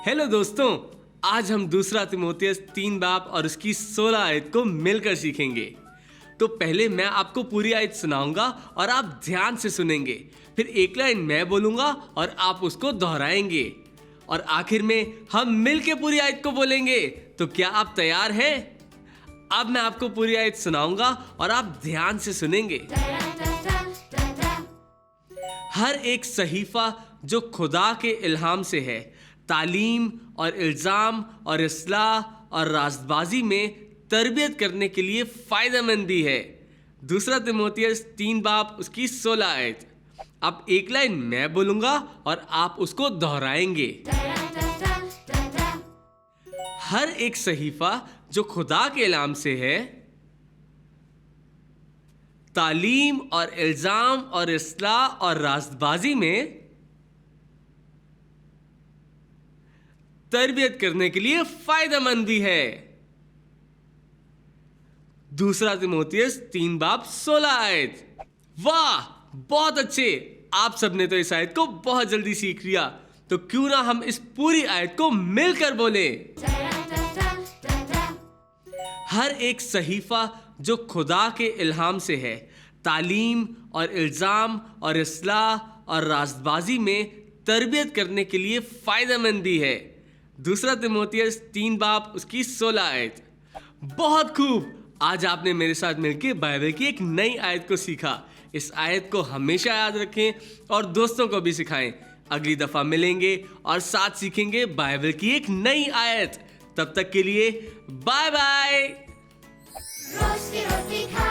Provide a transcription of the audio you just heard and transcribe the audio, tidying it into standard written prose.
Hello दोस्तों, आज हम दूसरा तिमोथियस 3 बाब और उसकी 16 आयत को मिलकर सीखेंगे। तो पहले मैं आपको पूरी आयत सुनाऊंगा और आप ध्यान से सुनेंगे। फिर एक लाइन मैं बोलूंगा और आप उसको दोहराएंगे और आखिर में हम मिलके पूरी आयत को बोलेंगे। तो क्या आप तैयार हैं? अब मैं आपको पूरी आयत सुनाऊंगा और आप ध्यान से सुनेंगे। हर एक सहीफा जो खुदा के इल्हाम से है, तालीम और इल्ज़ाम और इस्लाह और रास्तबाजी में तरबियत करने के लिए फ़ायदेमंद भी है। दूसरा तिमोथियस 3 बाब उसकी 16 आयत। अब एक लाइन मैं बोलूंगा और आप उसको दोहराएंगे। हर एक सहीफा जो खुदा के इल्हाम से है, तालीम और इल्ज़ाम और इस्लाह और रास्तबाजी में तरबियत करने के लिए फायदेमंद भी है। दूसरा तिमोथियस 3 बाब 16 आयत। वाह, बहुत अच्छे! आप सबने तो इस आयत को बहुत जल्दी सीख लिया। तो क्यों ना हम इस पूरी आयत को मिलकर बोले। हर एक सहीफा जो खुदा के इल्हाम से है, तालीम और इल्ज़ाम और इस्लाह और रास्तबाजी में तरबियत करने के लिए फायदेमंद भी है। दूसरा तिमोथियस 3 बाब उसकी 16 आयत। बहुत खूब! आज आपने मेरे साथ मिलकर बाइबल की एक नई आयत को सीखा। इस आयत को हमेशा याद रखें और दोस्तों को भी सिखाएं। अगली दफा मिलेंगे और साथ सीखेंगे बाइबल की एक नई आयत। तब तक के लिए बाय बाय। रोज की रोटी खा